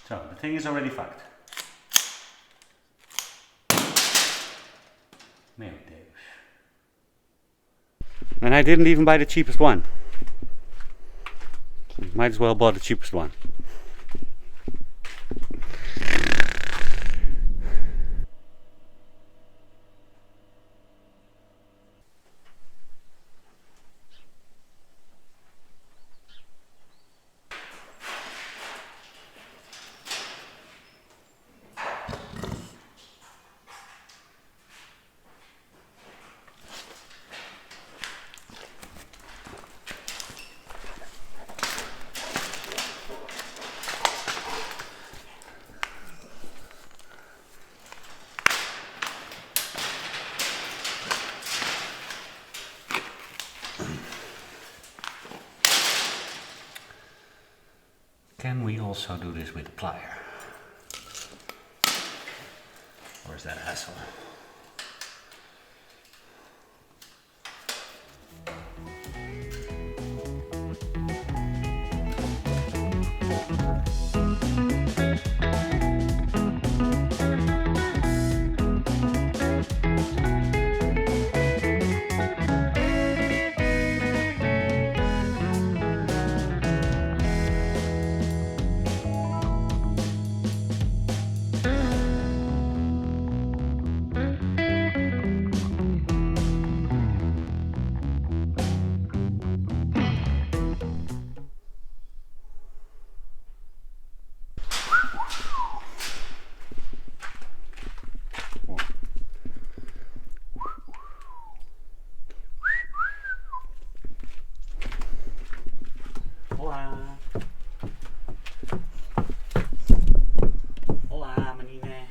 So the thing is already fucked. Meu Deus. And I didn't even buy the cheapest one. So might as well buy the cheapest one. Can we also do this with a plier? Or is that a hassle? Hola. Hola, menina.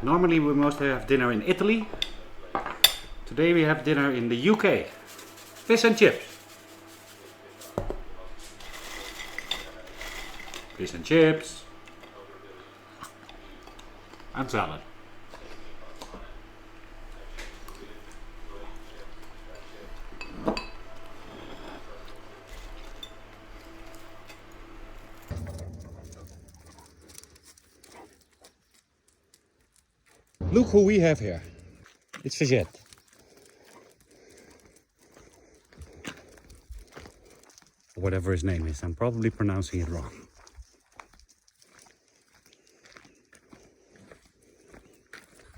Normally we mostly have dinner in Italy. Today we have dinner in the UK. Fish and chips. Fish and chips. And salad. Look who we have here. It's Vegette. Whatever his name is, I'm probably pronouncing it wrong.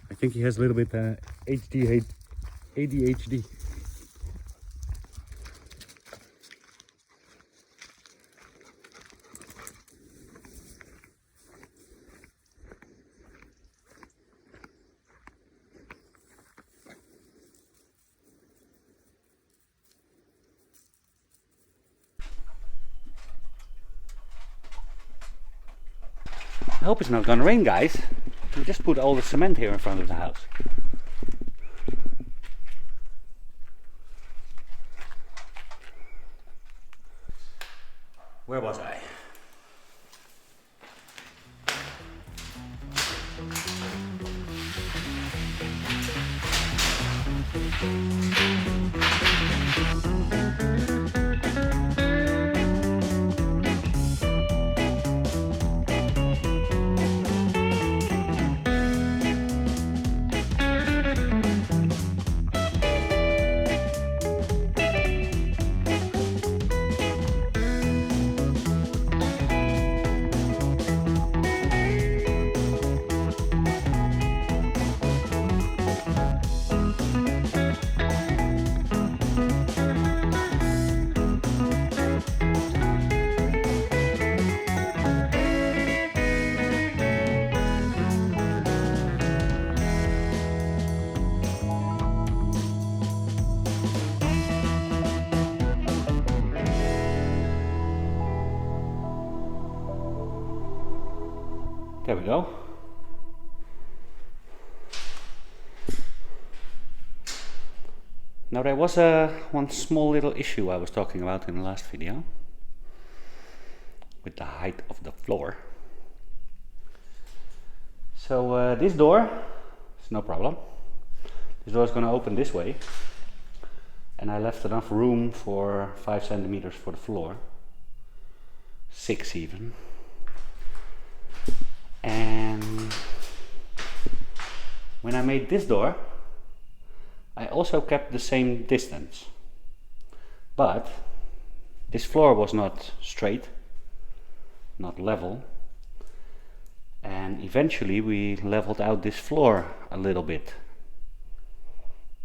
I think he has a little bit ADHD. I hope it's not gonna rain, guys. We just put all the cement here in front of the house. Where was I? There we go. Now there was one small little issue I was talking about in the last video with the height of the floor. So this door is no problem. This door is going to open this way, and I left enough room for 5 centimeters for the floor, 6 even. And when I made this door, I also kept the same distance, but this floor was not straight, not level, and eventually we leveled out this floor a little bit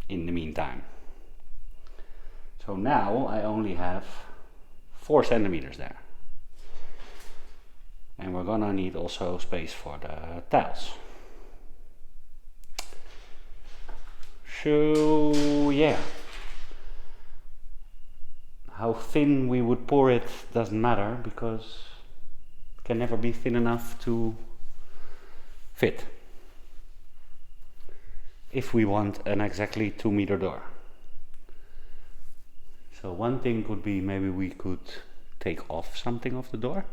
in the meantime. So now I only have 4 centimeters there, and we're gonna need also space for the tiles. So yeah, how thin we would pour it doesn't matter, because it can never be thin enough to fit if we want an exactly 2 meter door. So one thing could be, maybe we could take off something of the door.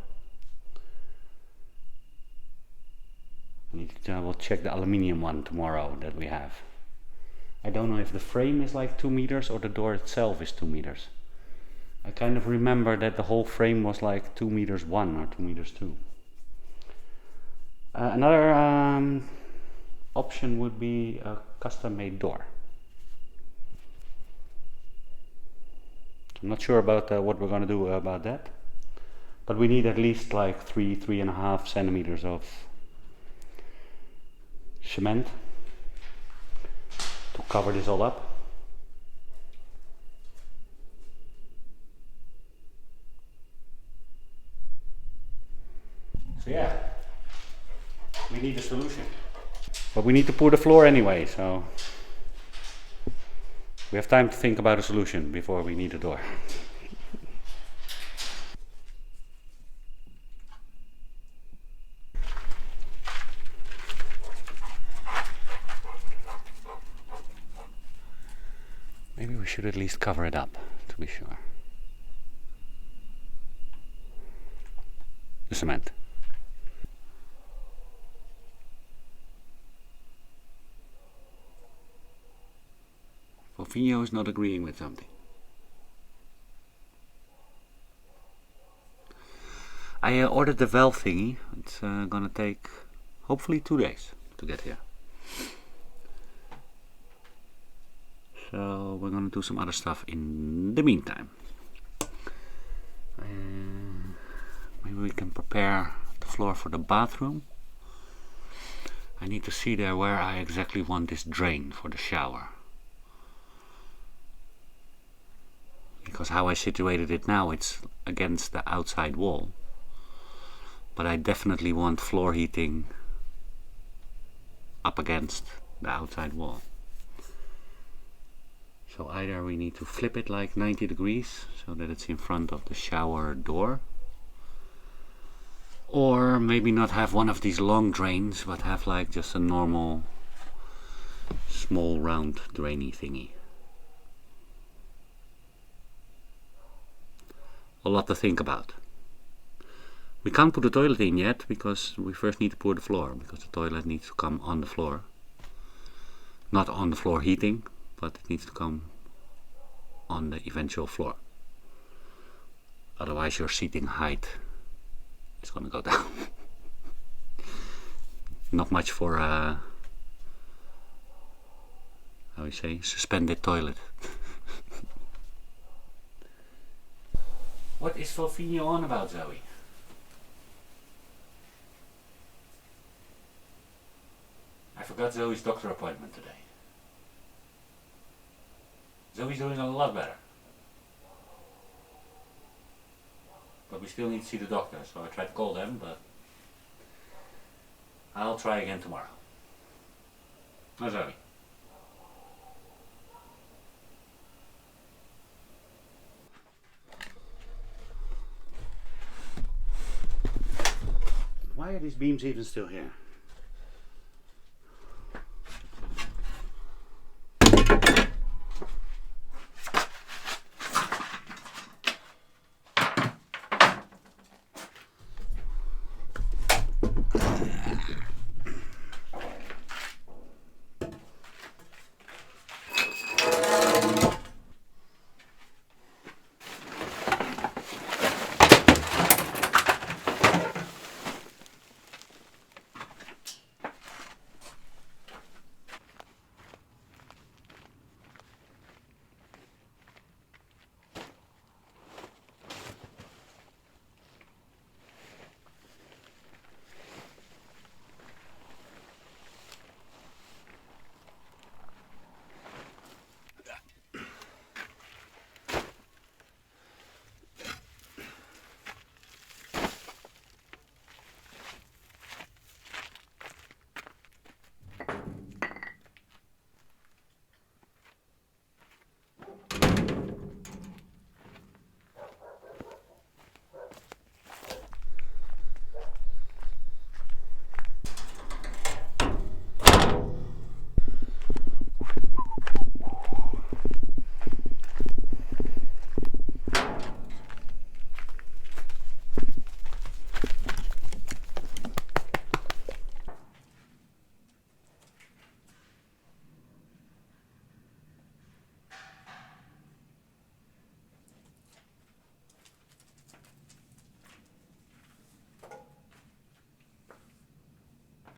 I need to we'll check the aluminium one tomorrow that we have. I don't know if the frame is like 2 meters or the door itself is 2 meters. I kind of remember that the whole frame was like 2 meters 1 or 2 meters 2. Another option would be a custom made door. I'm not sure about what we're going to do about that, but we need at least like 3.5 centimeters of cement to cover this all up. So yeah, we need a solution. But we need to pour the floor anyway, so we have time to think about a solution before we need a door. Maybe we should at least cover it up to be sure. The cement. Fofinho is not agreeing with something. I ordered the valve thingy. It's gonna take hopefully 2 days to get here. So we're gonna do some other stuff in the meantime. Maybe we can prepare the floor for the bathroom. I need to see there where I exactly want this drain for the shower. Because how I situated it now, it's against the outside wall. But I definitely want floor heating up against the outside wall. So either we need to flip it like 90 degrees so that it's in front of the shower door, or maybe not have one of these long drains but have like just a normal small round drainy thingy. A lot to think about. We can't put the toilet in yet because we first need to pour the floor, because the toilet needs to come on the floor. Not on the floor heating, but it needs to come on the eventual floor. Otherwise your seating height is going to go down. Not much for how you say, suspended toilet. What is Fofinho on about, Zoe? I forgot Zoe's doctor appointment today. Zoe's doing a lot better. But we still need to see the doctor, so I tried to call them, but I'll try again tomorrow. How's Zoe? Why are these beams even still here?